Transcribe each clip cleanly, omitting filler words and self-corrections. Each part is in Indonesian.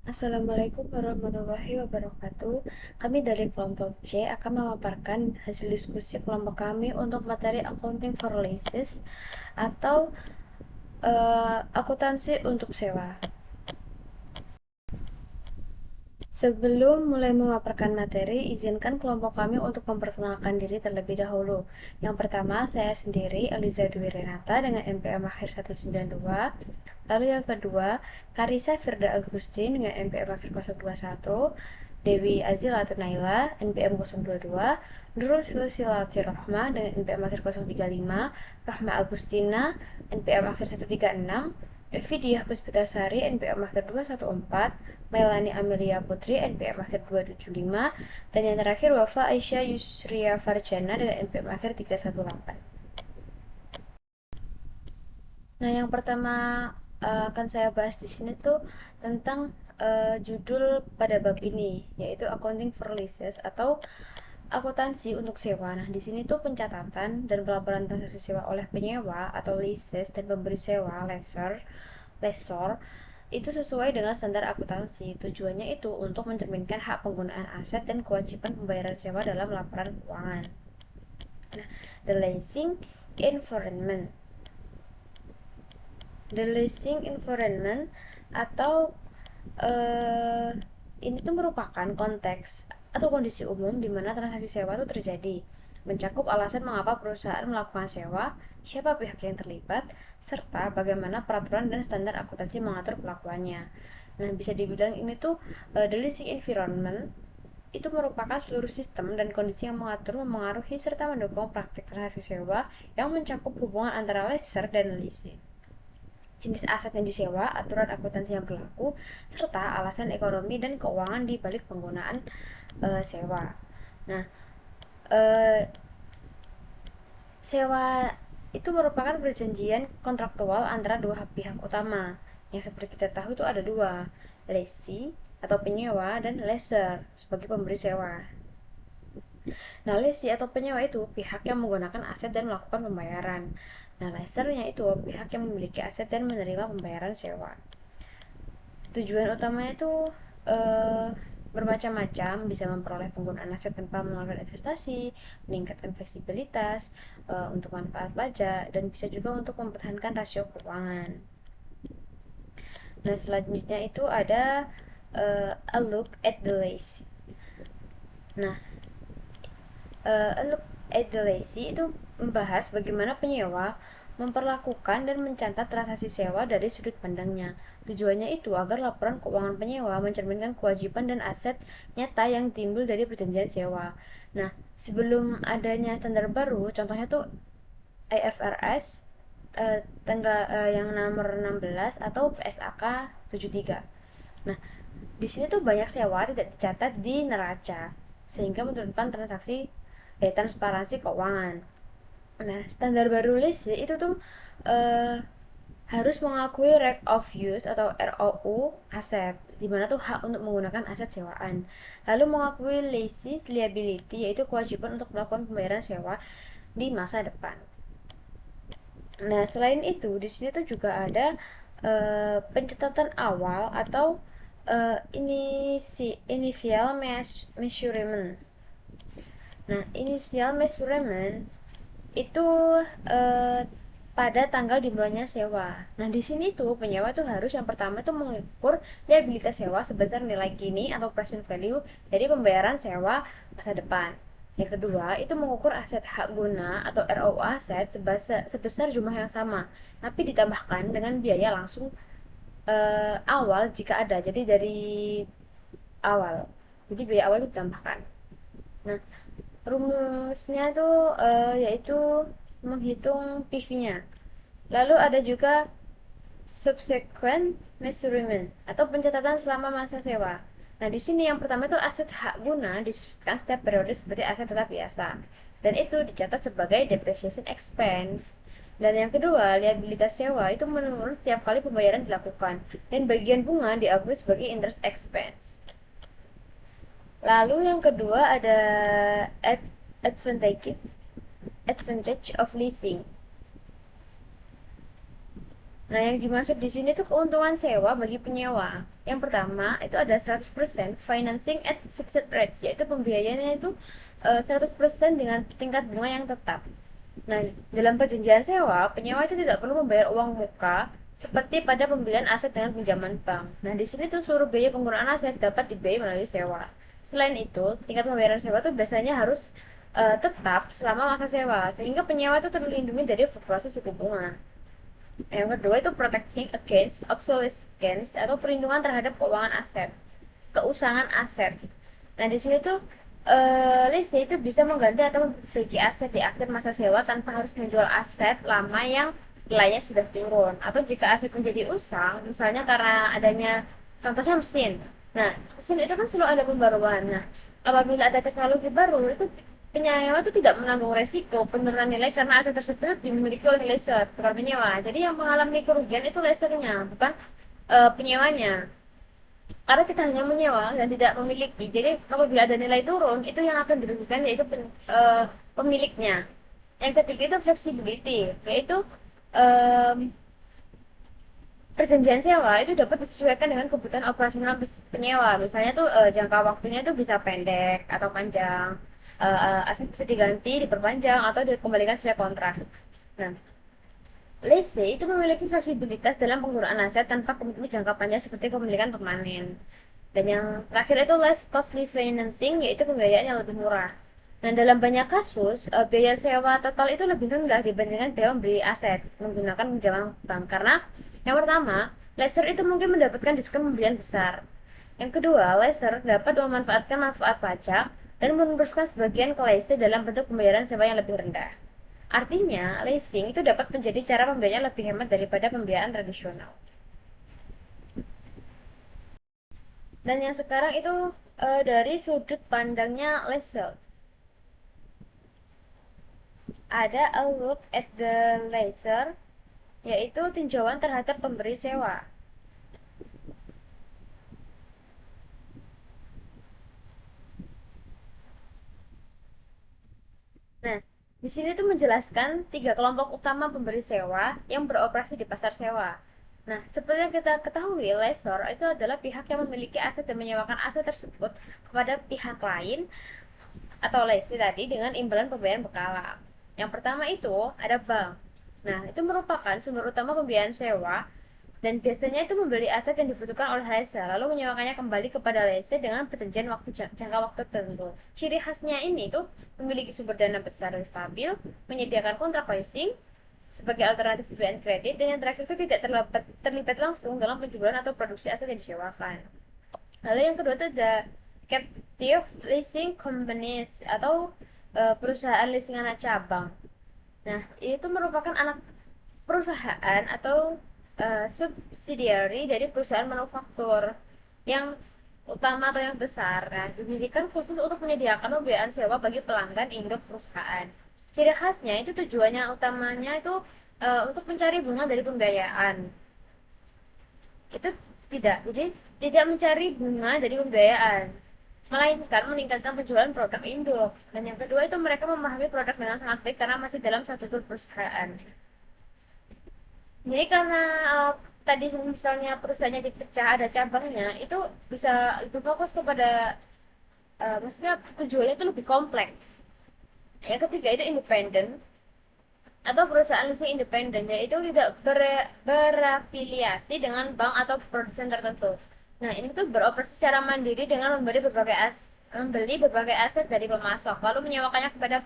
Assalamualaikum warahmatullahi wabarakatuh. Kami dari kelompok C akan memaparkan hasil diskusi kelompok kami untuk materi Accounting for Leases atau akuntansi untuk sewa. Sebelum mulai memaparkan materi, izinkan kelompok kami untuk memperkenalkan diri terlebih dahulu. Yang pertama, saya sendiri, Eliza Dwi Renata dengan NPM akhir 192. Lalu yang kedua, Karisa Firda Agustin dengan NPM akhir 021. Dewi Azila Naila, NPM 022. Nurul Silsilati Rahma dengan NPM akhir 035. Rahma Agustina, NPM akhir 136. Evi Diah Puspitasari, NPM akhir 214. Melani Amelia Putri, NPM akhir 275. Dan yang terakhir, Wafa Aisyah Yusria Farjana dengan NPM akhir 318. Nah, yang pertama akan saya bahas di sini tuh tentang judul pada bab ini, yaitu Accounting for Leases atau akuntansi untuk sewa. Nah, di sini tuh pencatatan dan pelaporan transaksi sewa oleh penyewa atau leases dan pemberi sewa lessor itu sesuai dengan standar akuntansi. Tujuannya itu untuk mencerminkan hak penggunaan aset dan kewajiban pembayaran sewa dalam laporan keuangan. Nah, the leasing environment. The leasing environment atau eh, ini tuh merupakan konteks atau kondisi umum di mana transaksi sewa itu terjadi, mencakup alasan mengapa perusahaan melakukan sewa, siapa pihak yang terlibat, serta bagaimana peraturan dan standar akuntansi mengatur pelakuannya. Nah, bisa dibilang ini tuh the leasing environment itu merupakan seluruh sistem dan kondisi yang mengatur, memengaruhi, serta mendukung praktik transaksi sewa yang mencakup hubungan antara lessor dan leasing, jenis aset yang disewa, aturan akuntansi yang berlaku, serta alasan ekonomi dan keuangan di balik penggunaan sewa. Nah, uh, sewa itu merupakan perjanjian kontraktual antara dua pihak utama. Yang seperti kita tahu itu ada dua, lessee atau penyewa dan lessor sebagai pemberi sewa. Nah, lessee atau penyewa itu pihak yang menggunakan aset dan melakukan pembayaran. Nah, lessornya itu pihak yang memiliki aset dan menerima pembayaran sewa. Tujuan utamanya itu eh, bermacam-macam, bisa memperoleh penggunaan aset tanpa mengeluarkan investasi, meningkatkan fleksibilitas untuk manfaat pajak, dan bisa juga untuk mempertahankan rasio keuangan. Nah, selanjutnya itu ada a look at the list. Nah, a look at the leasing itu membahas bagaimana penyewa memperlakukan dan mencatat transaksi sewa dari sudut pandangnya. Tujuannya itu agar laporan keuangan penyewa mencerminkan kewajiban dan aset nyata yang timbul dari perjanjian sewa. Nah, sebelum adanya standar baru, contohnya tuh IFRS tanggal yang nomor 16 atau PSAK 73. Nah, di sini tuh banyak sewa tidak dicatat di neraca sehingga menurunkan transparansi keuangan. Nah, standar baru list itu tuh eh, harus mengakui right of use atau ROU aset, di mana tuh hak untuk menggunakan aset sewaan. Lalu mengakui leases liability, yaitu kewajiban untuk melakukan pembayaran sewa di masa depan. Nah, selain itu, di sini tuh juga ada pencatatan awal atau initial measurement. Nah, initial measurement itu eh, pada tanggal dimulainya sewa. Nah, di sini tuh penyewa tuh harus yang pertama tuh mengukur liabilitas sewa sebesar nilai kini atau present value dari pembayaran sewa masa depan. Yang kedua, itu mengukur aset hak guna atau ROU aset sebesar jumlah yang sama, tapi ditambahkan dengan biaya langsung awal jika ada. Jadi dari awal. Jadi biaya awal itu ditambahkan. Nah, rumusnya tuh yaitu menghitung PV-nya. Lalu ada juga subsequent measurement atau pencatatan selama masa sewa. Nah, di sini yang pertama itu aset hak guna disusutkan setiap periode seperti aset tetap biasa. Dan itu dicatat sebagai depreciation expense. Dan yang kedua, liabilitas sewa itu menurun setiap kali pembayaran dilakukan. Dan bagian bunga diakui sebagai interest expense. Lalu yang kedua ada advantage of leasing. Nah, yang dimaksud di sini tuh keuntungan sewa bagi penyewa. Yang pertama, itu ada 100% financing at fixed rates, yaitu pembiayaannya itu 100% dengan tingkat bunga yang tetap. Nah, dalam perjanjian sewa, penyewa itu tidak perlu membayar uang muka seperti pada pembelian aset dengan pinjaman bank. Nah, di sini tuh seluruh biaya penggunaan aset dapat dibiayai melalui sewa. Selain itu, tingkat pembayaran sewa itu biasanya harus tetap selama masa sewa, sehingga penyewa itu terlindungi dari fluktuasi suku bunga. Yang kedua itu protecting against obsolescence atau perlindungan terhadap keuangan aset, keusangan aset. Nah, di sini tuh lease itu bisa mengganti atau memperbaiki aset di akhir masa sewa tanpa harus menjual aset lama yang nilainya sudah turun. Atau jika aset menjadi usang, misalnya karena adanya contohnya mesin. Nah, mesin itu kan selalu ada pembaruan. Nah, apabila ada teknologi baru, itu penyewa itu tidak menanggung resiko penurunan nilai karena aset tersebut dimiliki oleh lessor, bukan penyewa. Jadi yang mengalami kerugian itu lessernya, bukan penyewanya, karena kita hanya menyewa dan tidak memiliki. Jadi apabila ada nilai turun, itu yang akan dirugikan yaitu pemiliknya. Yang ketiga itu flexibility, yaitu em, perjanjian sewa itu dapat disesuaikan dengan kebutuhan operasional penyewa. Misalnya tuh jangka waktunya tuh bisa pendek atau panjang. Aset bisa diganti, diperpanjang atau dikembalikan sesuai kontrak. Nah, lease itu memiliki fleksibilitas dalam penggunaan aset tanpa komitmen jangka panjang seperti kepemilikan permanen. Dan yang terakhir itu less costly financing, yaitu pembiayaan yang lebih murah. Dan dalam banyak kasus, biaya sewa total itu lebih rendah dibandingkan biaya membeli aset menggunakan pinjaman bank. Karena yang pertama, lessor itu mungkin mendapatkan diskon pembelian besar. Yang kedua, lessor dapat memanfaatkan manfaat pajak dan meneruskan sebagian ke lessee dalam bentuk pembayaran sewa yang lebih rendah. Artinya, leasing itu dapat menjadi cara pembiayaan lebih hemat daripada pembiayaan tradisional. Dan yang sekarang itu dari sudut pandangnya lessor. Ada a look at the lessor, yaitu tinjauan terhadap pemberi sewa. Nah, di sini tuh menjelaskan tiga kelompok utama pemberi sewa yang beroperasi di pasar sewa. Nah, seperti yang kita ketahui, lessor itu adalah pihak yang memiliki aset dan menyewakan aset tersebut kepada pihak lain atau lessee tadi dengan imbalan pembayaran berkala. Yang pertama itu ada bank. Nah, itu merupakan sumber utama pembiayaan sewa dan biasanya itu membeli aset yang dibutuhkan oleh lessee lalu menyewakannya kembali kepada lessee dengan perjanjian waktu jangka waktu tertentu. Ciri khasnya ini tuh memiliki sumber dana besar dan stabil, menyediakan kontrak leasing sebagai alternatif pembiayaan kredit, dan yang terakhir itu tidak terlibat langsung dalam penjualan atau produksi aset yang disewakan. Lalu yang kedua itu ada captive leasing companies atau perusahaan leasing anak cabang. Nah, itu merupakan anak perusahaan atau subsidiary dari perusahaan manufaktur yang utama atau yang besar. Nah, didirikan khusus untuk menyediakan pembiayaan sewa bagi pelanggan induk perusahaan. Ciri khasnya itu tujuannya utamanya itu untuk mencari bunga dari pembiayaan. Itu jadi tidak mencari bunga dari pembiayaan, melainkan meningkatkan penjualan produk induk. Dan yang kedua itu mereka memahami produk dengan sangat baik karena masih dalam satu perusahaan. Jadi karena tadi misalnya perusahaannya dipecah ada cabangnya, itu bisa lebih fokus kepada maksudnya tujuannya itu lebih kompleks. Yang ketiga itu independen atau perusahaan leasing independen, yaitu tidak berafiliasi dengan bank atau produsen tertentu. Nah, ini tuh beroperasi secara mandiri dengan membeli berbagai aset dari pemasok, lalu menyewakannya kepada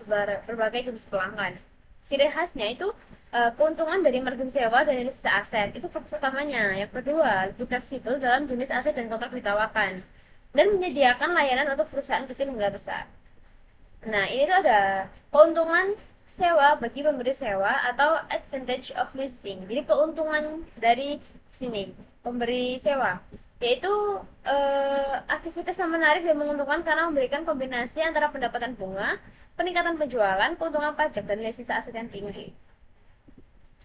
berbagai jenis pelanggan. Ciri khasnya itu keuntungan dari margin sewa dan jenis aset itu fokus utamanya. Yang kedua, lebih fleksibel dalam jenis aset dan kontrak ditawarkan dan menyediakan layanan untuk perusahaan kecil hingga besar. Nah, ini tuh ada keuntungan sewa bagi pemberi sewa atau advantage of leasing. Jadi keuntungan dari sini pemberi sewa yaitu aktivitas yang menarik dan menguntungkan karena memberikan kombinasi antara pendapatan bunga, peningkatan penjualan, keuntungan pajak dan nilai sisa aset yang tinggi.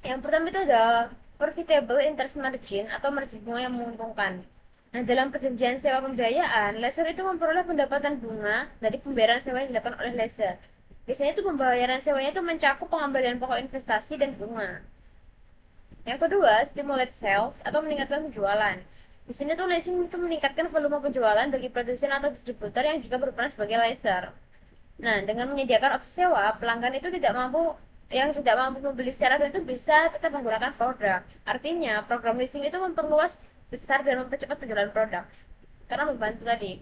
Yang pertama itu ada profitable interest margin atau margin bunga yang menguntungkan. Nah, dalam perjanjian sewa pembiayaan, lessor itu memperoleh pendapatan bunga dari pembayaran sewa yang dilakukan oleh lessor. Biasanya itu pembayaran sewanya itu mencakup pengembalian pokok investasi dan bunga. Yang kedua, stimulate sales atau meningkatkan penjualan. Di sini tuh leasing itu meningkatkan volume penjualan bagi produsen atau distributor yang juga berperan sebagai leaser. Nah, dengan menyediakan opsi sewa, pelanggan itu tidak mampu membeli secara itu bisa tetap menggunakan produk. Artinya, program leasing itu memperluas besar dan mempercepat penjualan produk karena membantu tadi.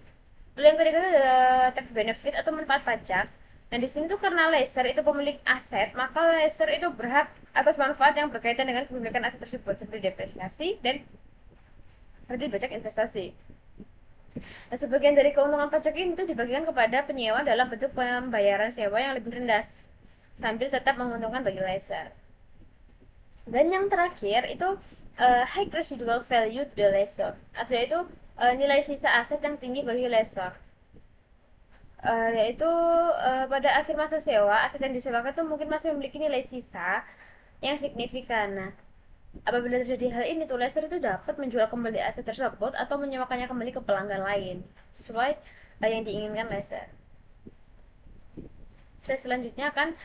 Lalu yang ketiga adalah tax benefit atau manfaat pajak. Nah, di sini tuh karena leaser itu pemilik aset, maka leaser itu berhak atas manfaat yang berkaitan dengan kepemilikan aset tersebut seperti depresiasi dan tadi pajak investasi. Nah, sebagian dari keuntungan pajak ini tuh dibagikan kepada penyewa dalam bentuk pembayaran sewa yang lebih rendah sambil tetap menguntungkan bagi lessor. Dan yang terakhir itu high residual value to the lessor, atau yaitu nilai sisa aset yang tinggi bagi lessor. Yaitu pada akhir masa sewa, aset yang disewakan itu mungkin masih memiliki nilai sisa yang signifikan. Nah, apabila terjadi hal ini, tuh lessor itu dapat menjual kembali aset tersebut atau menyewakannya kembali ke pelanggan lain sesuai yang diinginkan lessor. Slide selanjutnya akan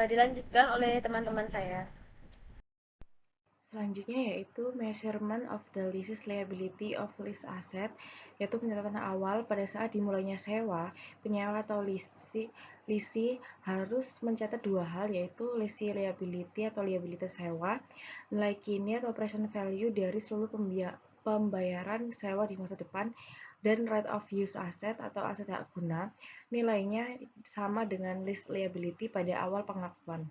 dilanjutkan oleh teman-teman saya. Selanjutnya yaitu measurement of the lease liability of lease asset, yaitu pencatatan awal pada saat dimulainya sewa. Penyewa atau lisi harus mencatat dua hal, yaitu lease liability atau liabilitas sewa, nilai kini atau present value dari seluruh pembayaran sewa di masa depan, dan right of use asset atau aset hak guna, nilainya sama dengan lease liability pada awal pengakuan.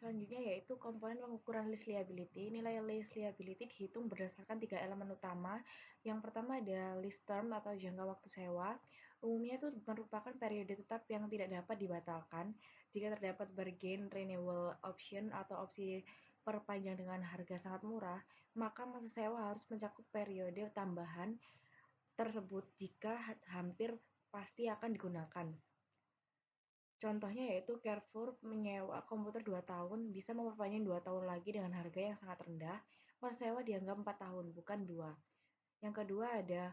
Selanjutnya yaitu komponen pengukuran lease liability. Nilai lease liability dihitung berdasarkan tiga elemen utama. Yang pertama ada lease term atau jangka waktu sewa. Umumnya itu merupakan periode tetap yang tidak dapat dibatalkan. Jika terdapat bargain renewal option atau opsi perpanjang dengan harga sangat murah, maka masa sewa harus mencakup periode tambahan tersebut jika hampir pasti akan digunakan. Contohnya yaitu Carrefour menyewa komputer 2 tahun bisa memperpanjang 2 tahun lagi dengan harga yang sangat rendah. Masa sewa dianggap 4 tahun, bukan 2. Yang kedua ada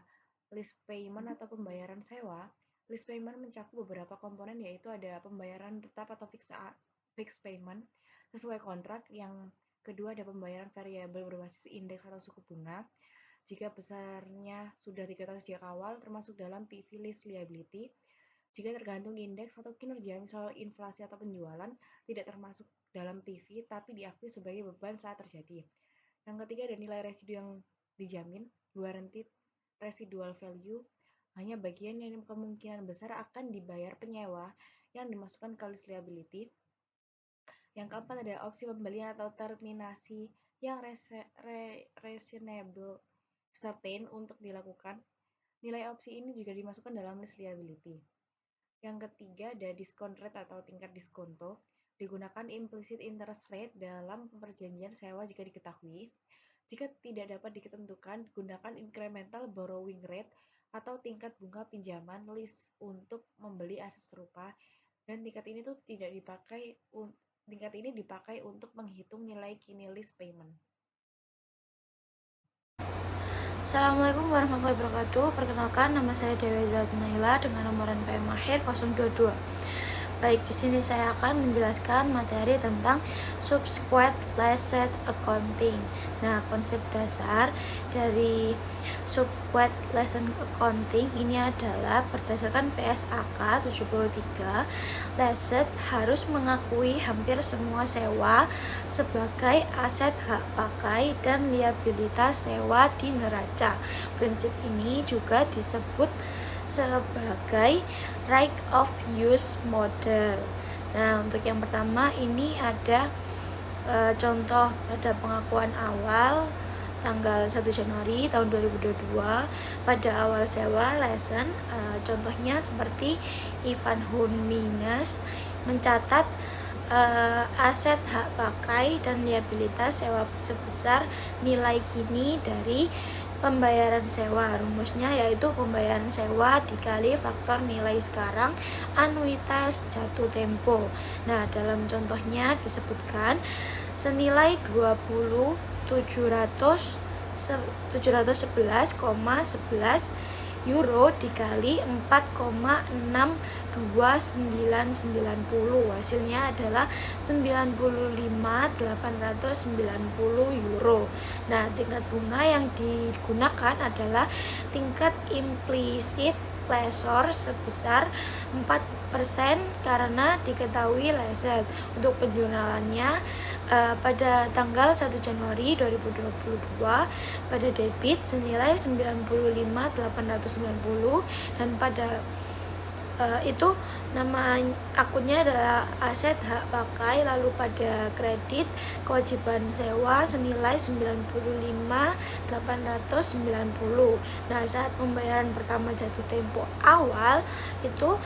lease payment atau pembayaran sewa. Lease payment mencakup beberapa komponen, yaitu ada pembayaran tetap atau fixed payment sesuai kontrak. Yang kedua ada pembayaran variabel berbasis indeks atau suku bunga. Jika besarnya sudah diketahui sejak awal, termasuk dalam PV lease liability. Jika tergantung indeks atau kinerja, misal inflasi atau penjualan, tidak termasuk dalam PV, tapi diakui sebagai beban saat terjadi. Yang ketiga ada nilai residu yang dijamin, guaranteed residual value, hanya bagian yang kemungkinan besar akan dibayar penyewa yang dimasukkan ke list liability. Yang keempat ada opsi pembelian atau terminasi yang reasonable certain untuk dilakukan. Nilai opsi ini juga dimasukkan dalam list liability. Yang ketiga ada discount rate atau tingkat diskonto. Digunakan implicit interest rate dalam perjanjian sewa jika diketahui. Jika tidak dapat ditentukan, gunakan incremental borrowing rate atau tingkat bunga pinjaman lease untuk membeli aset serupa. Dan tingkat ini dipakai untuk menghitung nilai kini lease payment. Assalamualaikum warahmatullahi wabarakatuh. Perkenalkan, nama saya Dewi Naila dengan nomor NPM akhir 022. Baik, di sini saya akan menjelaskan materi tentang subsequent asset accounting. Nah, konsep dasar dari subsequent asset accounting ini adalah berdasarkan PSAK 73, asset harus mengakui hampir semua sewa sebagai aset hak pakai dan liabilitas sewa di neraca. Prinsip ini juga disebut sebagai right of use model. Nah, untuk yang pertama ini ada contoh pada pengakuan awal tanggal 1 Januari tahun 2022 pada awal sewa lesson. Contohnya seperti Ivan Hunminges mencatat aset hak pakai dan liabilitas sewa sebesar nilai kini dari pembayaran sewa. Rumusnya yaitu pembayaran sewa dikali faktor nilai sekarang anuitas jatuh tempo. Nah, dalam contohnya disebutkan senilai 20.711,11 euro dikali 4,6 2990. Hasilnya adalah 95.890 euro. Nah, tingkat bunga yang digunakan adalah tingkat implisit lessor sebesar 4% karena diketahui leset. Untuk penjualannya pada tanggal 1 Januari 2022 pada debit senilai 95.890 dan pada itu nama akunnya adalah aset hak pakai. Lalu pada kredit kewajiban sewa senilai 95.890. Nah, saat pembayaran pertama jatuh tempo awal itu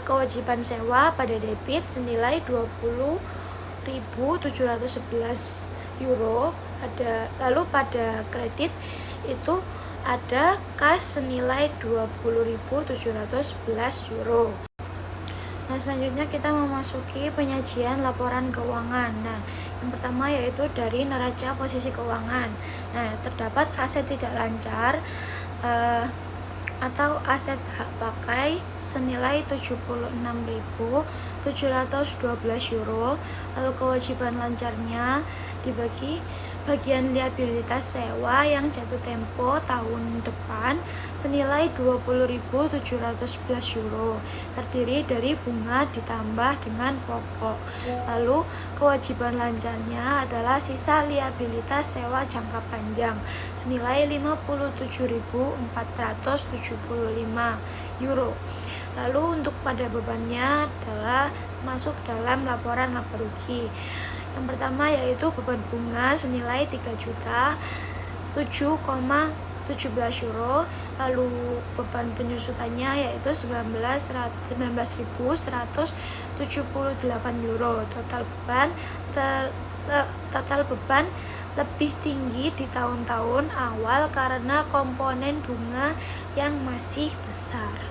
kewajiban sewa pada debit senilai 20.711 euro. Lalu pada kredit itu ada kas senilai 20.711 euro. Nah, selanjutnya kita memasuki penyajian laporan keuangan. Nah, yang pertama yaitu dari neraca posisi keuangan. Nah, terdapat aset tidak lancar atau aset hak pakai senilai 76.712 euro. Lalu kewajiban lancarnya dibagi bagian liabilitas sewa yang jatuh tempo tahun depan senilai 20.711 euro, terdiri dari bunga ditambah dengan pokok. Lalu kewajiban lancarnya adalah sisa liabilitas sewa jangka panjang senilai 57.475 euro. Lalu untuk pada bebannya adalah masuk dalam laporan laba rugi. Yang pertama yaitu beban bunga senilai 3.007,17 euro. Lalu beban penyusutannya yaitu 19.178 euro. Total beban lebih tinggi di tahun-tahun awal karena komponen bunga yang masih besar.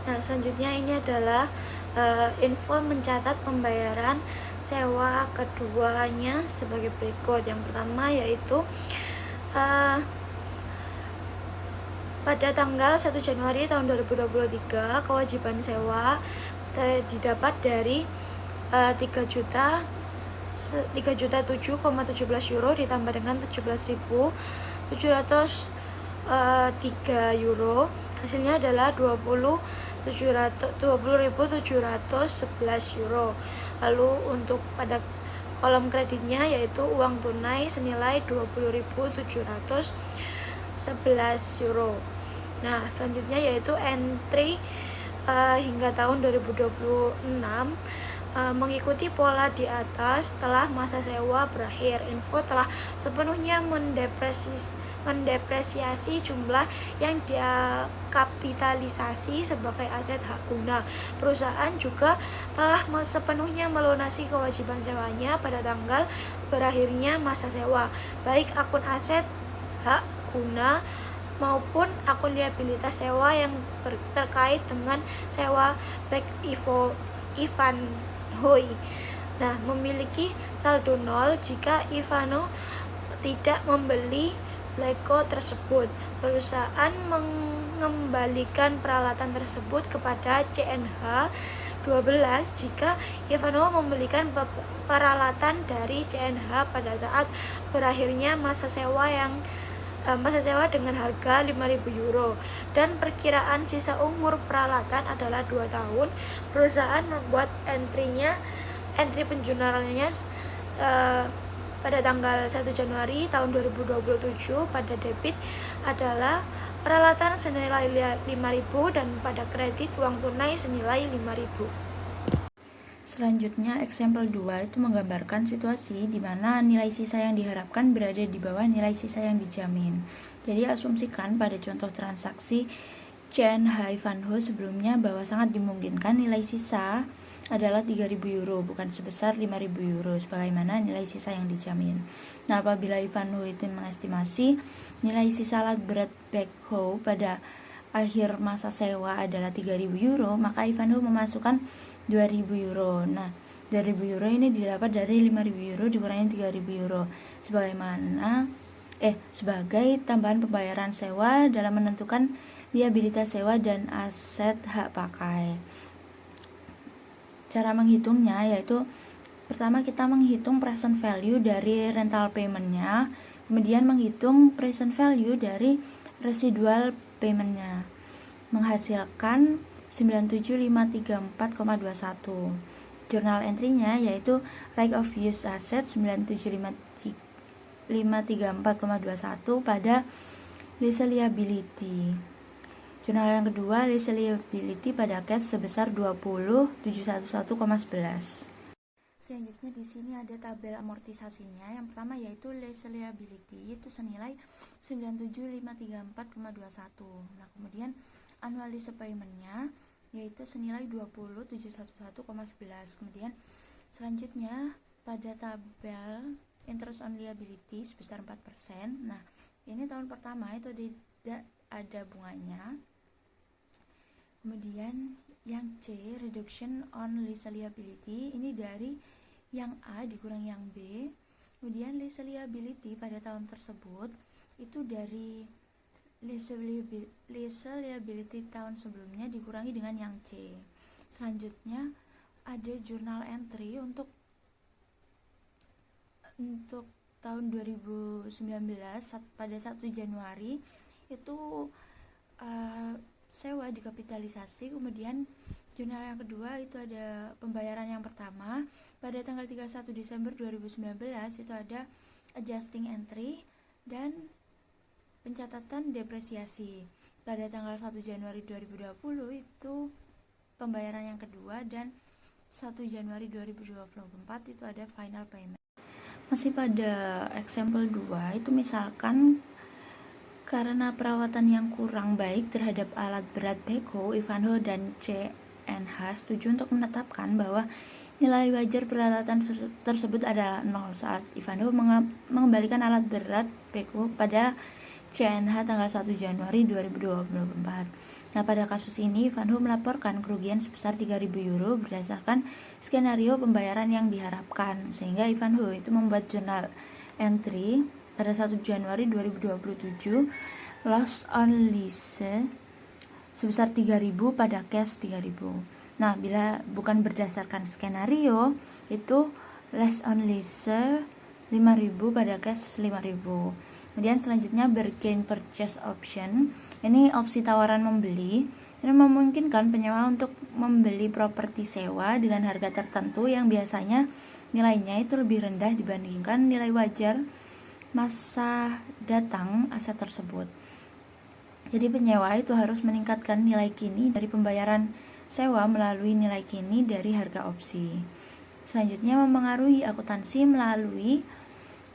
Nah, selanjutnya ini adalah info mencatat pembayaran sewa keduanya sebagai berikut. Yang pertama yaitu pada tanggal 1 Januari tahun 2023 kewajiban sewa didapat dari 3.007,17 euro ditambah dengan 17.703 euro. Hasilnya adalah 20.711 euro. Lalu untuk pada kolom kreditnya yaitu uang tunai senilai 20.711 euro. Nah, selanjutnya yaitu entry hingga tahun 2026 mengikuti pola di atas. Setelah masa sewa berakhir, Info telah sepenuhnya mendepresiasi jumlah yang dia kapitalisasi sebagai aset hak guna. Perusahaan juga telah sepenuhnya melunasi kewajiban sewanya pada tanggal berakhirnya masa sewa, baik akun aset hak guna maupun akun liabilitas sewa yang terkait dengan sewa baik Ivanhoe. Nah, memiliki saldo nol jika Ivano tidak membeli Lego tersebut. Perusahaan mengembalikan peralatan tersebut kepada CNH 12 jika Ivano membelikan peralatan dari CNH pada saat berakhirnya masa sewa dengan harga 5.000 euro dan perkiraan sisa umur peralatan adalah 2 tahun. Perusahaan membuat entry penjualannya pada tanggal 1 Januari tahun 2027 pada debit adalah peralatan senilai 5.000 dan pada kredit uang tunai senilai 5.000. Selanjutnya, example 2 itu menggambarkan situasi di mana nilai sisa yang diharapkan berada di bawah nilai sisa yang dijamin. Jadi asumsikan pada contoh transaksi CNH Ivanhoe sebelumnya bahwa sangat dimungkinkan nilai sisa adalah 3.000 euro, bukan sebesar 5.000 euro sebagaimana nilai sisa yang dijamin. Nah, apabila Ivanhoe itu mengestimasi nilai sisa alat berat backhoe pada akhir masa sewa adalah 3.000 euro, maka Ivanhoe memasukkan 2.000 euro. Nah, 2.000 euro ini didapat dari 5.000 euro dikurangi 3.000 euro sebagai tambahan pembayaran sewa dalam menentukan liabilitas sewa dan aset hak pakai. Cara menghitungnya yaitu pertama kita menghitung present value dari rental payment-nya, kemudian menghitung present value dari residual payment-nya, menghasilkan 97534,21. Jurnal entry-nya yaitu right of use asset 97534,21 pada lease liability. Jurnal yang kedua, lease liability pada cash sebesar 20.711,11. Selanjutnya di sini ada tabel amortisasinya. Yang pertama yaitu lease liability, itu senilai 97534,21. Nah, kemudian annual lease payment-nya yaitu senilai 20.711,11. Kemudian selanjutnya pada tabel interest on liability sebesar 4%. Nah, ini tahun pertama itu tidak ada bunganya. Kemudian yang C, reduction on lease liability, ini dari yang A dikurang yang B. Kemudian lease liability pada tahun tersebut itu dari lease liability tahun sebelumnya dikurangi dengan yang C. Selanjutnya ada journal entry untuk tahun 2019 pada 1 Januari itu sewa dikapitalisasi. Kemudian jurnal yang kedua itu ada pembayaran yang pertama pada tanggal 31 Desember 2019 itu ada adjusting entry dan pencatatan depresiasi. Pada tanggal 1 Januari 2020 itu pembayaran yang kedua dan 1 Januari 2024 itu ada final payment. Masih pada example 2 itu misalkan karena perawatan yang kurang baik terhadap alat berat backhoe, Ivanhoe dan CNH setuju untuk menetapkan bahwa nilai wajar peralatan tersebut adalah 0 saat Ivanhoe mengembalikan alat berat backhoe pada CNH tanggal 1 Januari 2024. Nah, pada kasus ini Ivanhoe melaporkan kerugian sebesar 3.000 euro berdasarkan skenario pembayaran yang diharapkan, sehingga Ivanhoe itu membuat jurnal entry pada 1 Januari 2027 loss on lease sebesar 3.000 pada cash 3.000. Nah, bila bukan berdasarkan skenario itu loss on lease 5.000 pada cash 5.000. Kemudian selanjutnya bargain purchase option. Ini opsi tawaran membeli. Ini memungkinkan penyewa untuk membeli properti sewa dengan harga tertentu yang biasanya nilainya itu lebih rendah dibandingkan nilai wajar masa datang aset tersebut. Jadi penyewa itu harus meningkatkan nilai kini dari pembayaran sewa melalui nilai kini dari harga opsi. Selanjutnya mempengaruhi akuntansi melalui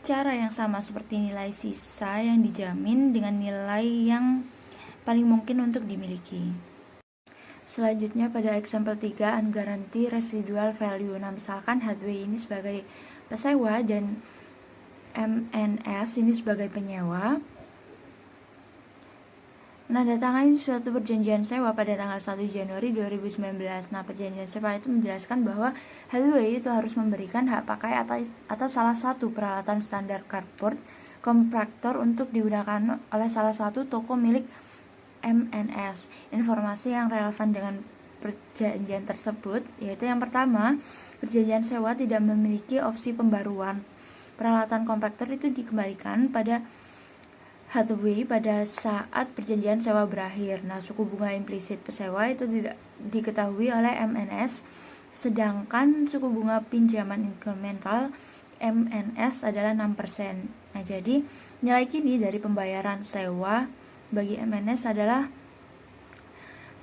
cara yang sama seperti nilai sisa yang dijamin dengan nilai yang paling mungkin untuk dimiliki. Selanjutnya pada example 3 unguaranteed residual value. Nah, misalkan Hathaway ini sebagai pesewa dan MNS ini sebagai penyewa menandatangani suatu perjanjian sewa pada tanggal 1 Januari 2019. Nah, perjanjian sewa itu menjelaskan bahwa Hathaway itu harus memberikan hak pakai atas salah satu peralatan standar cardboard kompaktor untuk digunakan oleh salah satu toko milik MNS. Informasi yang relevan dengan perjanjian tersebut yaitu yang pertama, perjanjian sewa tidak memiliki opsi pembaruan. Peralatan kompaktor itu dikembalikan pada Hathaway pada saat perjanjian sewa berakhir. Nah, suku bunga implisit pesewa itu tidak diketahui oleh MNS, sedangkan suku bunga pinjaman incremental MNS adalah 6%. Nah, jadi nilai kini dari pembayaran sewa bagi MNS adalah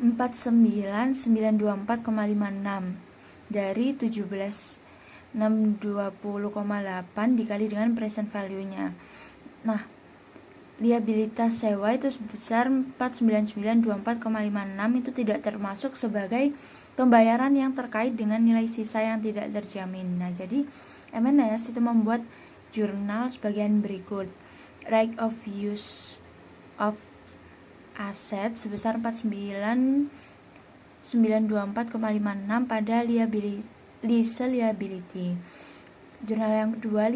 49924,56 dari 620,8 dikali dengan present value-nya. Nah, liabilitas sewa itu sebesar 49924,56 itu tidak termasuk sebagai pembayaran yang terkait dengan nilai sisa yang tidak terjamin. Nah, jadi MNS itu membuat jurnal sebagian berikut. Right of use of asset sebesar 49924,56 pada lease liability. Jurnal yang kedua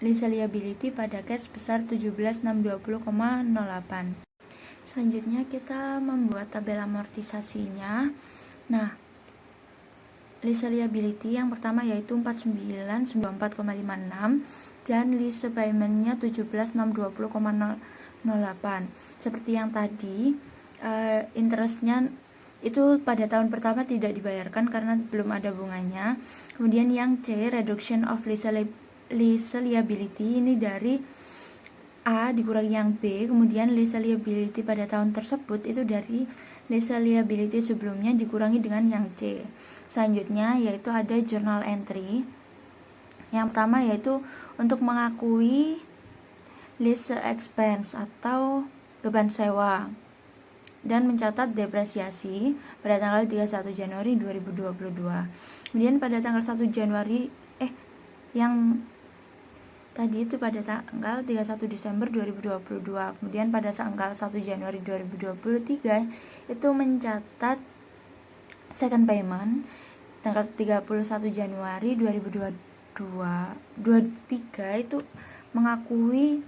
lease liability pada cash sebesar 17.620,08. Selanjutnya kita membuat tabel amortisasinya. Nah, lease liability yang pertama yaitu 49.94,56 dan lease payment-nya 17.620,08. Seperti yang tadi, interest-nya itu pada tahun pertama tidak dibayarkan karena belum ada bunganya. Kemudian yang C, reduction of lease liability, ini dari A dikurangi yang B, kemudian lease liability pada tahun tersebut itu dari lease liability sebelumnya dikurangi dengan yang C. Selanjutnya yaitu ada journal entry. Yang pertama yaitu untuk mengakui lease expense atau beban sewa dan mencatat depresiasi pada tanggal 31 Januari 2022. Kemudian pada tanggal 1 Januari yang tadi itu pada tanggal 31 Desember 2022. Kemudian pada tanggal 1 Januari 2023 itu mencatat second payment tanggal 31 Januari 2023 itu mengakui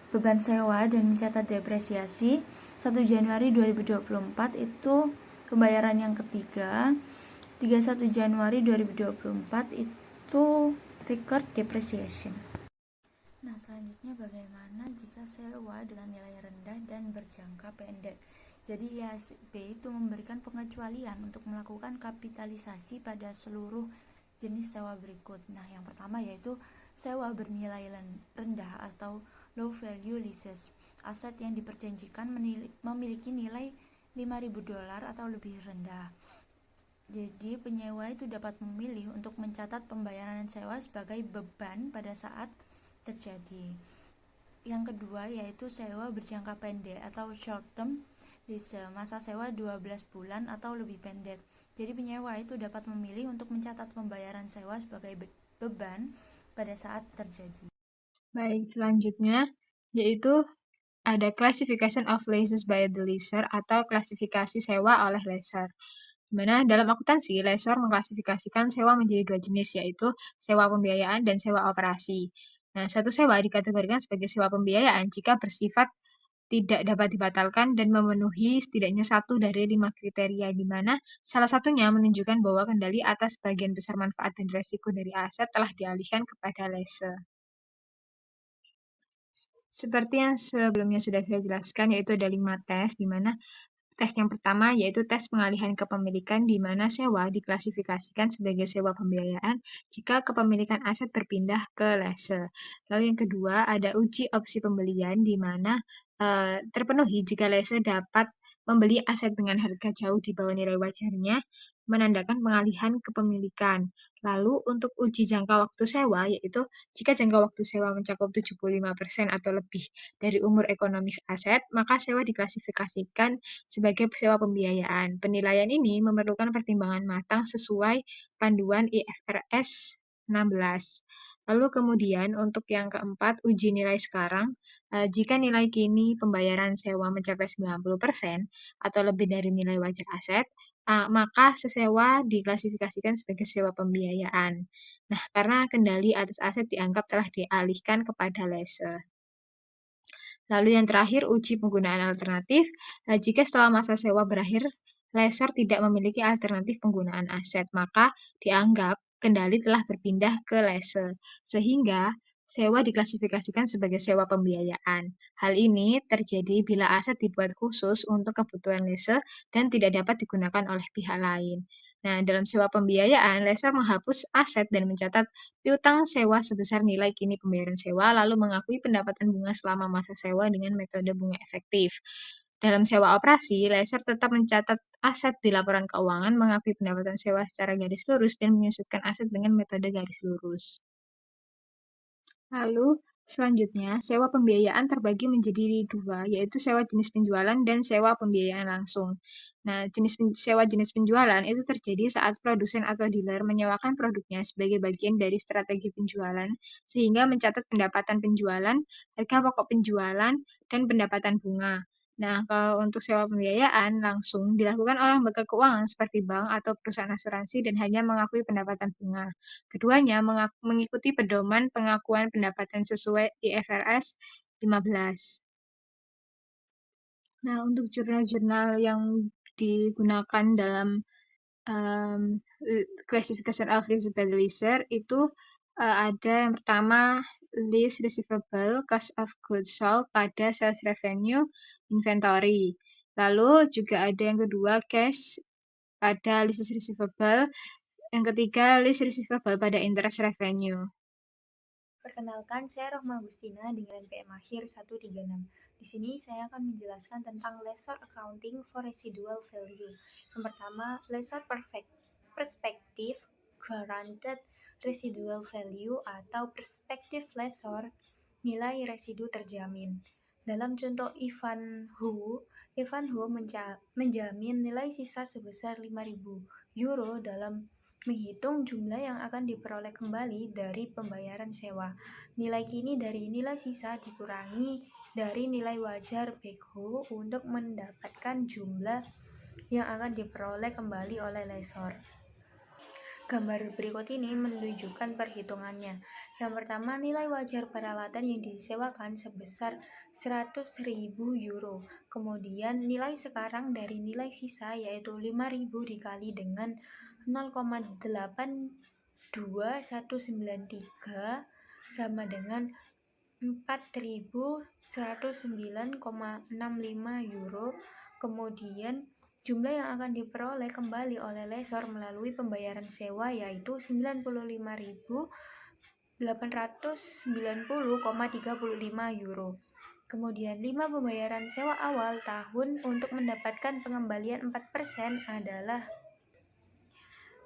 beban sewa dan mencatat depresiasi. 1 Januari 2024 itu pembayaran yang ketiga. 31 Januari 2024 itu record depreciation. Nah, selanjutnya bagaimana jika sewa dengan nilai rendah dan berjangka pendek? Jadi IASB itu memberikan pengecualian untuk melakukan kapitalisasi pada seluruh jenis sewa berikut. Nah, yang pertama yaitu sewa bernilai rendah atau low value leases. Aset yang diperjanjikan memiliki nilai $5.000 atau lebih rendah. Jadi penyewa itu dapat memilih untuk mencatat pembayaran sewa sebagai beban pada saat terjadi. Yang kedua yaitu sewa berjangka pendek atau short term lease, masa sewa 12 bulan atau lebih pendek. Jadi penyewa itu dapat memilih untuk mencatat pembayaran sewa sebagai beban pada saat terjadi. Baik, selanjutnya yaitu ada classification of leases by the lessor atau klasifikasi sewa oleh lessor. Di mana dalam akuntansi, lessor mengklasifikasikan sewa menjadi dua jenis, yaitu sewa pembiayaan dan sewa operasi. Nah, suatu sewa dikategorikan sebagai sewa pembiayaan jika bersifat tidak dapat dibatalkan dan memenuhi setidaknya 1 dari 5 kriteria, di mana salah satunya menunjukkan bahwa kendali atas bagian besar manfaat dan resiko dari aset telah dialihkan kepada lessor. Seperti yang sebelumnya sudah saya jelaskan, yaitu ada 5 tes, di mana tes yang pertama yaitu tes pengalihan kepemilikan, di mana sewa diklasifikasikan sebagai sewa pembiayaan jika kepemilikan aset berpindah ke lessor. Lalu yang kedua ada uji opsi pembelian, di mana terpenuhi jika lessor dapat membeli aset dengan harga jauh di bawah nilai wajarnya, menandakan pengalihan kepemilikan. Lalu untuk uji jangka waktu sewa, yaitu jika jangka waktu sewa mencakup 75% atau lebih dari umur ekonomis aset, maka sewa diklasifikasikan sebagai sewa pembiayaan. Penilaian ini memerlukan pertimbangan matang sesuai panduan IFRS 16. Lalu kemudian untuk yang keempat, uji nilai sekarang. Jika nilai kini pembayaran sewa mencapai 90% atau lebih dari nilai wajar aset, maka sesewa diklasifikasikan sebagai sewa pembiayaan. Nah, karena kendali atas aset dianggap telah dialihkan kepada lessor. Lalu yang terakhir, uji penggunaan alternatif. Jika setelah masa sewa berakhir, lessor tidak memiliki alternatif penggunaan aset, maka dianggap kendali telah berpindah ke lessor, sehingga sewa diklasifikasikan sebagai sewa pembiayaan. Hal ini terjadi bila aset dibuat khusus untuk kebutuhan lessor dan tidak dapat digunakan oleh pihak lain. Nah, dalam sewa pembiayaan, lessor menghapus aset dan mencatat piutang sewa sebesar nilai kini pembayaran sewa, lalu mengakui pendapatan bunga selama masa sewa dengan metode bunga efektif. Dalam sewa operasi, lessor tetap mencatat aset di laporan keuangan, mengakui pendapatan sewa secara garis lurus, dan menyusutkan aset dengan metode garis lurus. Lalu, selanjutnya, sewa pembiayaan terbagi menjadi dua, yaitu sewa jenis penjualan dan sewa pembiayaan langsung. Nah, sewa jenis penjualan itu terjadi saat produsen atau dealer menyewakan produknya sebagai bagian dari strategi penjualan, sehingga mencatat pendapatan penjualan, harga pokok penjualan, dan pendapatan bunga. Nah, kalau untuk sewa pembiayaan langsung dilakukan oleh lembaga keuangan seperti bank atau perusahaan asuransi dan hanya mengakui pendapatan bunga. Keduanya mengikuti pedoman pengakuan pendapatan sesuai IFRS 15. Nah, untuk jurnal-jurnal yang digunakan dalam classification of receivable ledger itu ada yang pertama list receivable, cost of goods sold pada sales revenue, inventory. Lalu juga ada yang kedua cash pada list receivable, yang ketiga list receivable pada interest revenue. Perkenalkan, saya Rohma Agustina dengan NPM akhir 136. Di sini saya akan menjelaskan tentang lessor accounting for residual value. Yang pertama, lessor perspective guaranteed residual value atau perspective lessor, nilai residu terjamin. Dalam contoh Ivanhoe menjamin nilai sisa sebesar 5.000 euro dalam menghitung jumlah yang akan diperoleh kembali dari pembayaran sewa. Nilai kini dari nilai sisa dikurangi dari nilai wajar backhoe untuk mendapatkan jumlah yang akan diperoleh kembali oleh lessor. Gambar berikut ini menunjukkan perhitungannya. Yang pertama, nilai wajar peralatan yang disewakan sebesar 100.000 euro. Kemudian nilai sekarang dari nilai sisa yaitu 5.000 dikali dengan 0,82193 sama dengan 4.109,65 euro. Kemudian jumlah yang akan diperoleh kembali oleh lessor melalui pembayaran sewa yaitu 95.890,35 euro. Kemudian 5 pembayaran sewa awal tahun untuk mendapatkan pengembalian 4% adalah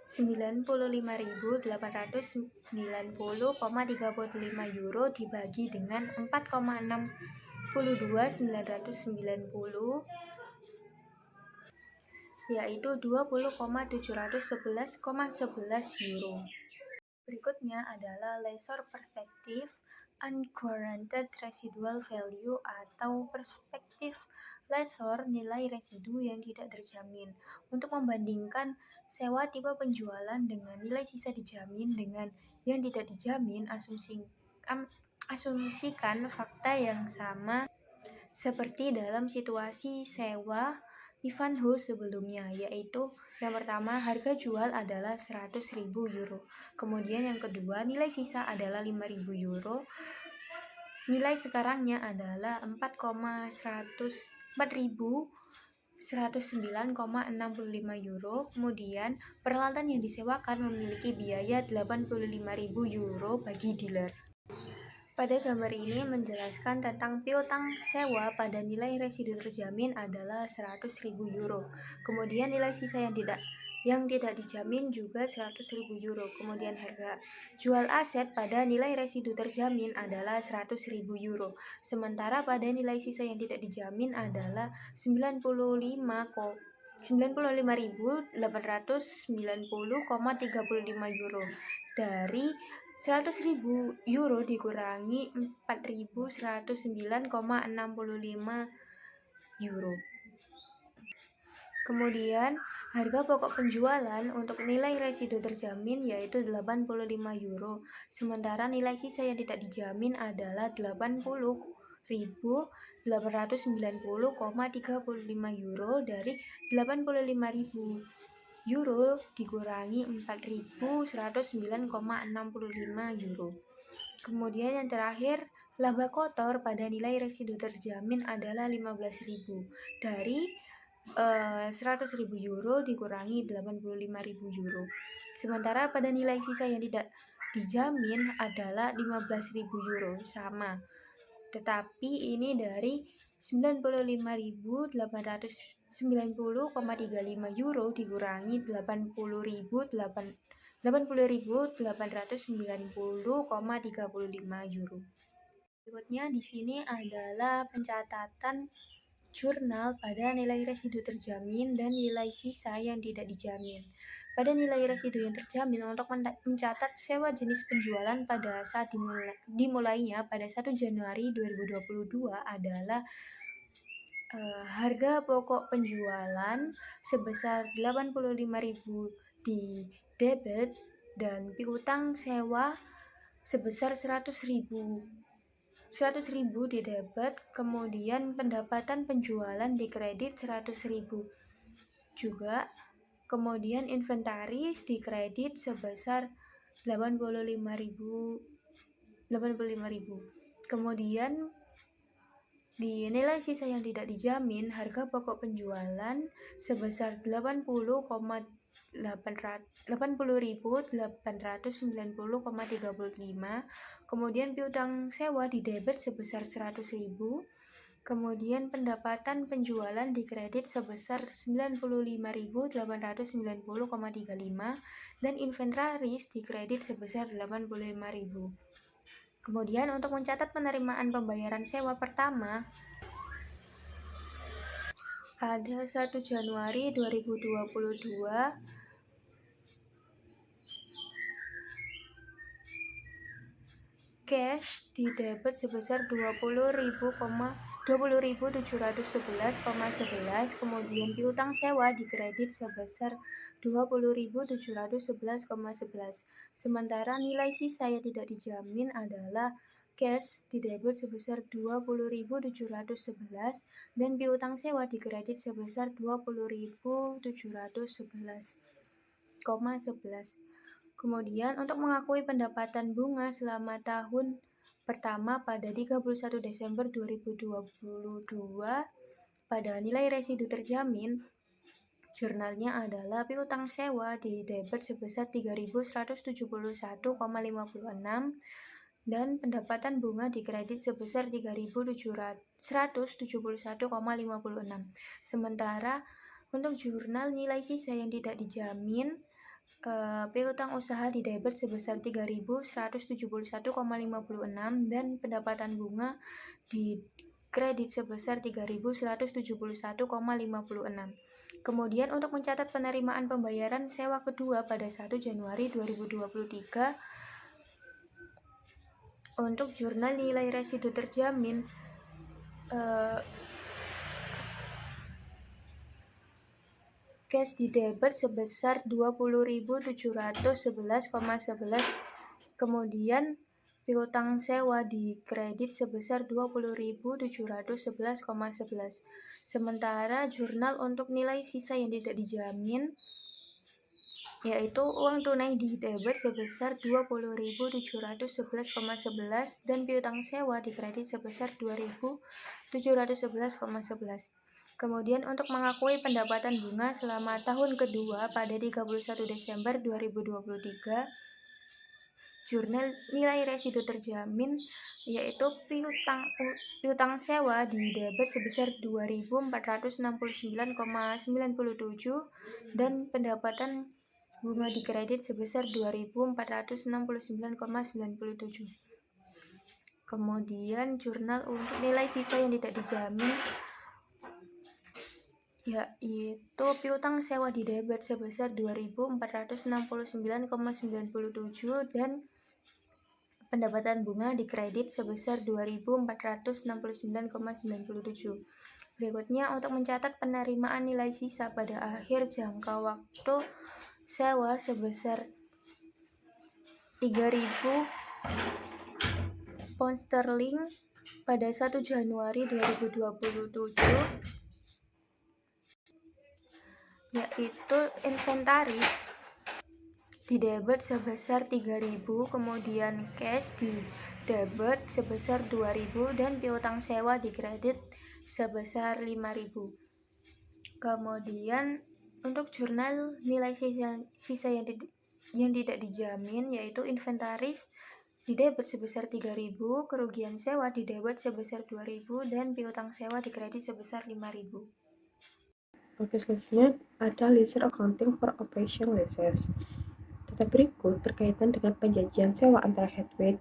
95.890,35 euro dibagi dengan 4,62990 yaitu 20,711,11 euro. Berikutnya adalah lessor perspective unguaranteed residual value atau perspektif lessor nilai residu yang tidak terjamin. Untuk membandingkan sewa tipe penjualan dengan nilai sisa dijamin dengan yang tidak dijamin, asumsikan fakta yang sama seperti dalam situasi sewa Ivanhoe sebelumnya, yaitu yang pertama, harga jual adalah 100.000 euro. Kemudian yang kedua, nilai sisa adalah 5.000 euro. Nilai sekarangnya adalah 4.109,65 euro. Kemudian peralatan yang disewakan memiliki biaya 85.000 euro bagi dealer. Pada gambar ini menjelaskan tentang piutang sewa pada nilai residu terjamin adalah 100.000 euro. Kemudian nilai sisa yang tidak dijamin juga 100.000 euro. Kemudian harga jual aset pada nilai residu terjamin adalah 100.000 euro. Sementara pada nilai sisa yang tidak dijamin adalah 95.890,35 euro. Dari 100.000 euro dikurangi 4.109,65 euro. Kemudian harga pokok penjualan untuk nilai residu terjamin yaitu 85 euro. Sementara nilai sisa yang tidak dijamin adalah 80.890,35 euro. Dari 85.000 euro dikurangi 4.109,65 euro. Kemudian yang terakhir, laba kotor pada nilai residu terjamin adalah 15.000. Dari 100.000 euro dikurangi 85.000 euro. Sementara pada nilai sisa yang tidak dijamin adalah 15.000 euro, sama. Tetapi ini dari 95.890,35 euro dikurangi 80.890,35 euro. Berikutnya di sini adalah pencatatan jurnal pada nilai residu terjamin dan nilai sisa yang tidak dijamin. Pada nilai residu yang terjamin untuk mencatat sewa jenis penjualan pada saat dimulainya pada 1 Januari 2022 adalah harga pokok penjualan sebesar 85.000 di debit dan piutang sewa sebesar 100.000 100.000 di debit, kemudian pendapatan penjualan di kredit 100.000 juga, kemudian inventaris di kredit sebesar 85.000. Kemudian di nilai sisa yang tidak dijamin, harga pokok penjualan sebesar 80.890,35, kemudian piutang sewa di debit sebesar 100.000, kemudian pendapatan penjualan di kredit sebesar 95.890,35, dan inventaris di kredit sebesar 85.000. Kemudian untuk mencatat penerimaan pembayaran sewa pertama pada 1 Januari 2022 cash di debit sebesar 20.711,11, kemudian piutang sewa di kredit sebesar 20.711,11. Sementara nilai sisa yang tidak dijamin adalah cash di debit sebesar 20.711 dan piutang sewa di kredit sebesar 20.711,11. Kemudian untuk mengakui pendapatan bunga selama tahun pertama pada 31 Desember 2022 pada nilai residu terjamin, jurnalnya adalah piutang sewa di debit sebesar 3.171,56 dan pendapatan bunga di kredit sebesar 3.171,56. Sementara untuk jurnal nilai sisa yang tidak dijamin, piutang usaha di debit sebesar 3.171,56 dan pendapatan bunga di kredit sebesar 3.171,56. Kemudian untuk mencatat penerimaan pembayaran sewa kedua pada 1 Januari 2023 untuk jurnal nilai residu terjamin, cash di debit sebesar 20.711,11, kemudian piutang sewa di kredit sebesar 20.711,11. Sementara jurnal untuk nilai sisa yang tidak dijamin yaitu uang tunai di debit sebesar 20.711,11 dan piutang sewa di kredit sebesar 2.711,11. Kemudian untuk mengakui pendapatan bunga selama tahun kedua pada 31 Desember 2023, jurnal nilai residu terjamin yaitu piutang sewa di debit sebesar 2.469,97 dan pendapatan bunga di kredit sebesar 2.469,97. Kemudian jurnal untuk nilai sisa yang tidak dijamin yaitu piutang sewa di debit sebesar 2.469,97 dan pendapatan bunga di kredit sebesar 2.469,97. Berikutnya untuk mencatat penerimaan nilai sisa pada akhir jangka waktu sewa sebesar 3.000 pound sterling pada 1 Januari 2027, yaitu inventaris di debit sebesar 3.000, kemudian cash di debit sebesar 2.000 dan piutang sewa di kredit sebesar 5.000. Kemudian untuk jurnal nilai sisa yang tidak dijamin yaitu inventaris di debit sebesar 3.000, kerugian sewa di debit sebesar 2.000 dan piutang sewa di kredit sebesar 5.000. Oke, selanjutnya ada leisure accounting for operation leases. Data berikut berkaitan dengan penjanjian sewa antara Headway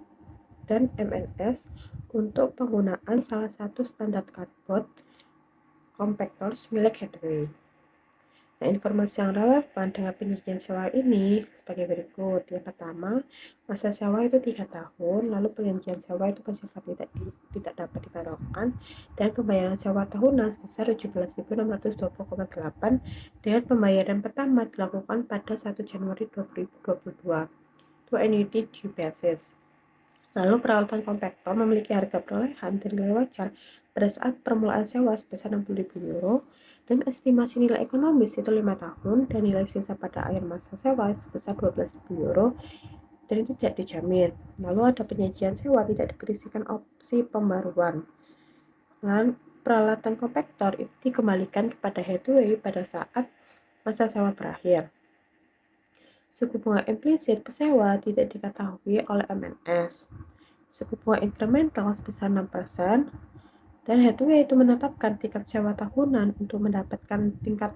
dan MNS untuk penggunaan salah satu standar cardboard compactors milik Headway. Nah, informasi yang relevan dengan penjanjian sewa ini sebagai berikut. Yang pertama, masa sewa itu 3 tahun, lalu penjanjian sewa itu bersifat tidak dapat dibatalkan, dan pembayaran sewa tahunan sebesar 17.620,8 dengan pembayaran pertama dilakukan pada 1 Januari 2022 to annuity due basis. Lalu peralatan kompaktor memiliki harga perolehan dan nilai wajar pada saat permulaan sewa sebesar 60.000 euro dan estimasi nilai ekonomis itu 5 tahun dan nilai sisa pada akhir masa sewa sebesar 12.000 euro dan itu tidak dijamin. Lalu ada penyajian sewa tidak diberisikan opsi pembaruan. Dan peralatan kompaktor itu dikembalikan kepada headway pada saat masa sewa berakhir. Suku bunga implisit pesewa tidak diketahui oleh MNS. Suku bunga incremental sebesar 6%, dan headway itu menetapkan tingkat sewa tahunan untuk mendapatkan tingkat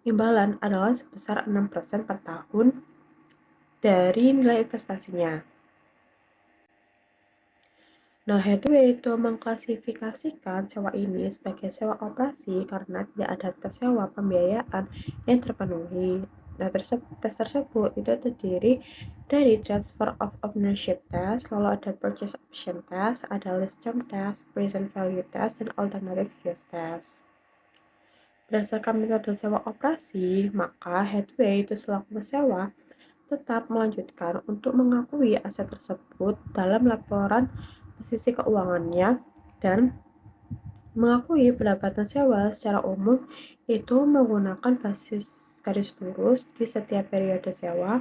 imbalan adalah sebesar 6% per tahun dari nilai investasinya. Nah, headway itu mengklasifikasikan sewa ini sebagai sewa operasi karena tidak ada tes sewa pembiayaan yang terpenuhi. Nah, tes tersebut itu terdiri dari transfer of ownership test, lalu ada purchase option test, ada lease term test, present value test, dan alternative use test. Berdasarkan metode sewa operasi, maka headway itu selaku pesewa tetap melanjutkan untuk mengakui aset tersebut dalam laporan posisi keuangannya dan mengakui pendapatan sewa secara umum itu menggunakan basis garis lurus di setiap periode sewa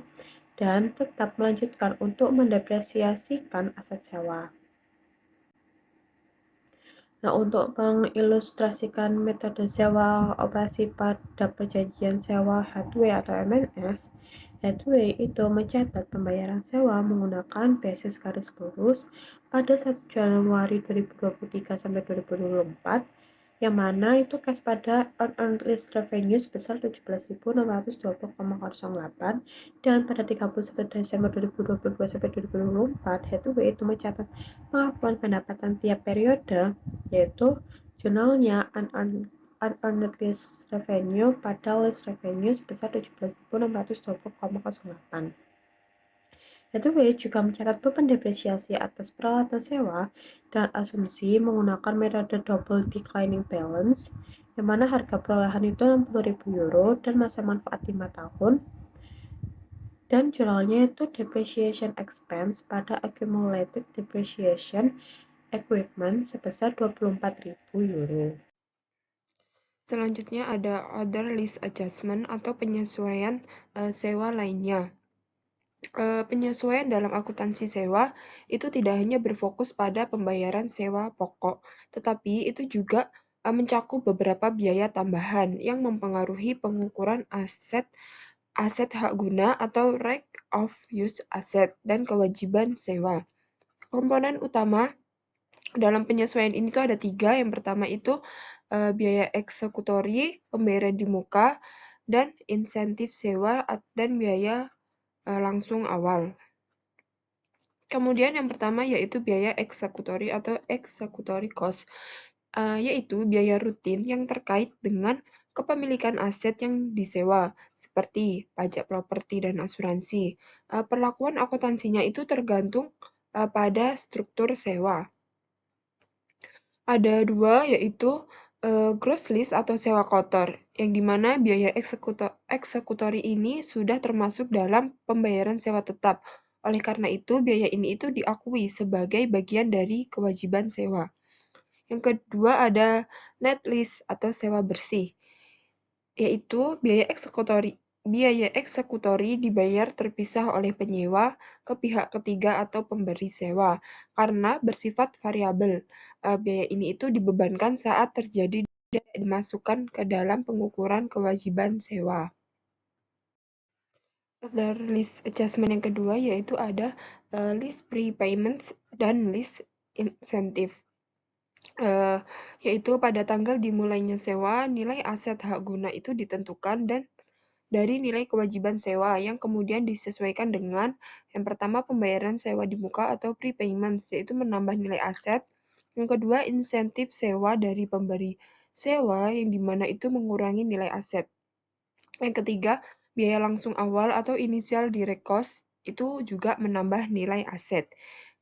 dan tetap melanjutkan untuk mendepresiasikan aset sewa. Nah, untuk mengilustrasikan metode sewa operasi pada perjanjian sewa headway atau MNS, headway itu mencatat pembayaran sewa menggunakan basis garis lurus pada 1 Januari 2023 sampai 2024, yang mana itu cash pada unearned lease revenue sebesar 17.620,08 dan pada 31 Desember 2022 sampai 2024 headway itu mencatat pengakuan pendapatan tiap periode, yaitu jurnalnya unearned lease revenue pada lease revenue sebesar 17.620,08. Headway juga mencatat beban depresiasi atas peralatan sewa dan asumsi menggunakan metode double declining balance, yang mana harga perolehan itu 60.000 euro dan masa manfaat 5 tahun, dan jurnalnya itu depreciation expense pada accumulated depreciation equipment sebesar 24.000 euro. Selanjutnya ada other lease adjustment atau penyesuaian sewa lainnya. Penyesuaian dalam akuntansi sewa itu tidak hanya berfokus pada pembayaran sewa pokok, tetapi itu juga mencakup beberapa biaya tambahan yang mempengaruhi pengukuran aset hak guna atau right of use asset dan kewajiban sewa. Komponen utama dalam penyesuaian ini tuh ada 3. Yang pertama itu biaya eksekutori, pembayaran di muka, dan insentif sewa dan biaya langsung awal. Kemudian yang pertama yaitu biaya eksekutori atau executory cost, yaitu biaya rutin yang terkait dengan kepemilikan aset yang disewa, seperti pajak properti dan asuransi. Perlakuan akuntansinya itu tergantung pada struktur sewa. Ada 2, yaitu gross lease atau sewa kotor, yang dimana biaya eksekutori ini sudah termasuk dalam pembayaran sewa tetap. Oleh karena itu, biaya ini itu diakui sebagai bagian dari kewajiban sewa. Yang kedua ada net lease atau sewa bersih, yaitu biaya eksekutori dibayar terpisah oleh penyewa ke pihak ketiga atau pemberi sewa karena bersifat variabel. Biaya ini itu dibebankan saat terjadi dan dimasukkan ke dalam pengukuran kewajiban sewa. Other lease adjustment yang kedua yaitu ada lease prepayments dan lease incentive. Yaitu pada tanggal dimulainya sewa, nilai aset hak guna itu ditentukan dan dari nilai kewajiban sewa yang kemudian disesuaikan dengan yang pertama pembayaran sewa di muka atau prepayments, yaitu menambah nilai aset. Yang kedua insentif sewa dari pemberi sewa yang dimana itu mengurangi nilai aset. Yang ketiga biaya langsung awal atau initial direct cost itu juga menambah nilai aset.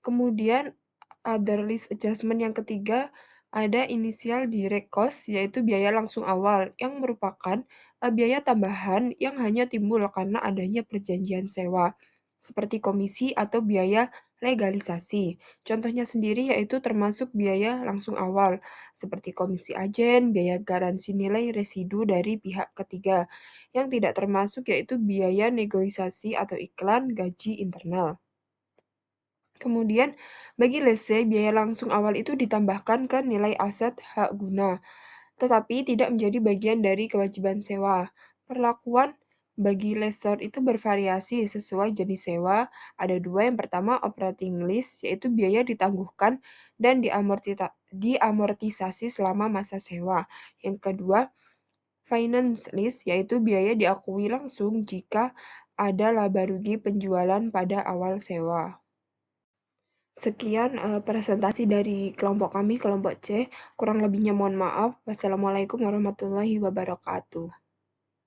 Kemudian other lease adjustment yang ketiga ada initial direct cost yaitu biaya langsung awal yang merupakan biaya tambahan yang hanya timbul karena adanya perjanjian sewa seperti komisi atau biaya legalisasi. Contohnya sendiri yaitu termasuk biaya langsung awal, seperti komisi agen, biaya garansi nilai residu dari pihak ketiga. Yang tidak termasuk yaitu biaya negosiasi atau iklan gaji internal. Kemudian, bagi lese, biaya langsung awal itu ditambahkan ke nilai aset hak guna, tetapi tidak menjadi bagian dari kewajiban sewa. Perlakuan bagi lessor itu bervariasi sesuai jenis sewa. Ada dua, yang pertama operating lease, yaitu biaya ditangguhkan dan diamortisasi selama masa sewa. Yang kedua, finance lease, yaitu biaya diakui langsung jika ada laba rugi penjualan pada awal sewa. Sekian presentasi dari kelompok kami, kelompok C. Kurang lebihnya mohon maaf. Wassalamualaikum warahmatullahi wabarakatuh.